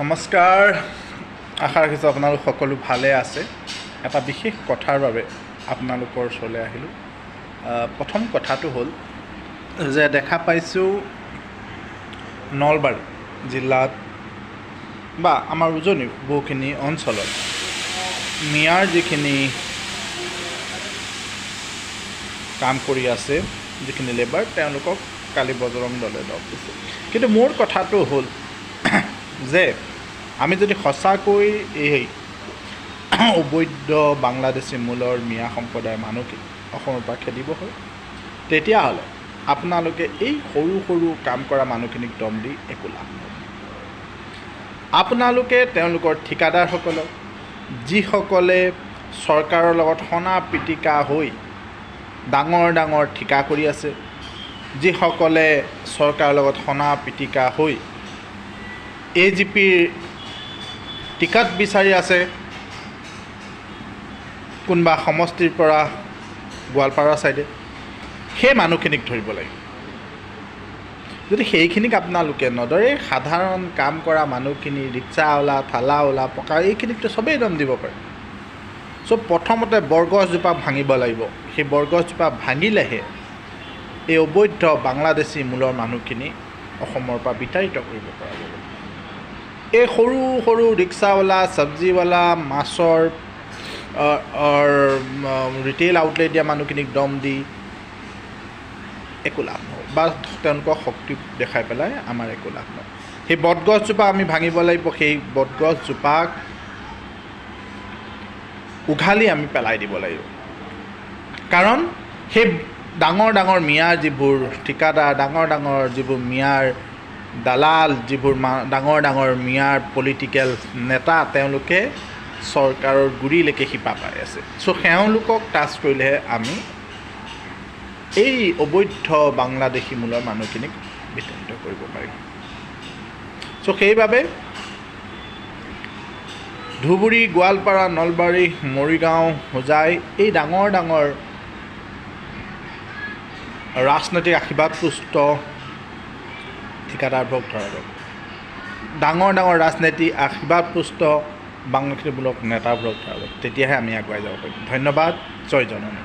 নমস্কাৰ, আশা ৰাখিছোঁ আপোনালোক সকলো ভালে আছে। এটা বিশেষ কথাৰ বাবে আপোনালোকৰ ওচৰলৈ আহিলোঁ। প্ৰথম কথাটো হ'ল যে দেখা পাইছোঁ নলবাৰী জিলাত বা আমাৰ উজনিৰ বহুখিনি অঞ্চলত মিয়াৰ যিখিনি কাম কৰি আছে, যিখিনি লেবাৰ, তেওঁলোকক কালি বজৰং দলে দৰৱ দিছে। কিন্তু মোৰ কথাটো হ'ল যে আমি যদি সঁচাকৈ এই অবৈধ বাংলাদেশী মূলৰ মিয়া সম্প্ৰদায়ৰ মানুহখিনি অসমৰ পৰা খেদিব হয়, তেতিয়াহ'লে আপোনালোকে এই সৰু সৰু কাম কৰা মানুহখিনিক দম দি একো লাভ নহয়। আপোনালোকে তেওঁলোকৰ ঠিকাদাৰসকলক, যিসকলে চৰকাৰৰ লগত সনা পিটিকা হৈ ডাঙৰ ডাঙৰ ঠিকা কৰি আছে, যিসকলে চৰকাৰৰ লগত সনা পিটিকা হৈ AGPৰ টিকট বিচাৰি আছে, কোনোবা সমষ্টিৰ পৰা গোৱালপাৰা ছাইডে, সেই মানুহখিনিক ধৰিব লাগিব। যদি সেইখিনিক আপোনালোকে নধৰে, সাধাৰণ কাম কৰা মানুহখিনি, ৰিক্সাৱালা, ঠালাৱালা, পকা, এইখিনিকতো চবেই দম দিব পাৰে। চ' প্ৰথমতে বৰগছজোপা ভাঙিব লাগিব। সেই বৰগছজোপা ভাঙিলেহে এই অবৈধ বাংলাদেশী মূলৰ মানুহখিনি অসমৰ পৰা বিতাড়িত কৰিব পৰা যাব। এই সৰু সৰু ৰিক্সাৱালা, চব্জিৱালা, মাছৰ ৰিটেইল আউটলেট দিয়া মানুহখিনিক দম দি একো লাভ নহ'ব, বা তেওঁলোকক শক্তি দেখাই পেলাই আমাৰ একো লাভ নহয়। সেই বটগছজোপা আমি ভাঙিব লাগিব। সেই বটগছজোপাক উঘালি আমি পেলাই দিব লাগিব। কাৰণ সেই ডাঙৰ ডাঙৰ মিয়াৰ যিবোৰ ঠিকাদাৰ, ডাঙৰ ডাঙৰ যিবোৰ মিয়াৰ দালাল, যিবোৰ ডাঙৰ ডাঙৰ মিয়াৰ পলিটিকেল নেতা, তেওঁলোকে চৰকাৰৰ গুৰিলৈকে শিপা পাই আছে। চ' তেওঁলোকক টাচ কৰিলেহে আমি এই অবৈধ বাংলাদেশী মূলৰ মানুহখিনিক বিতাড়িত কৰিব পাৰিম। চ' সেইবাবে ধুবুৰী, গোৱালপাৰা, নলবাৰী, মৰিগাঁও, হোজাই, এই ডাঙৰ ডাঙৰ ৰাজনৈতিক আশীৰ্বাদপুষ্ট ঠিকাদাৰবোৰক ধৰা যাব। ডাঙৰ ডাঙৰ ৰাজনীতি আশীৰ্বাদপুষ্ট বাংলাদেশীমূলক নেতাবোৰক ধৰা যাব। তেতিয়াহে আমি আগুৱাই যাব পাৰিম। ধন্যবাদ। জয় জননী।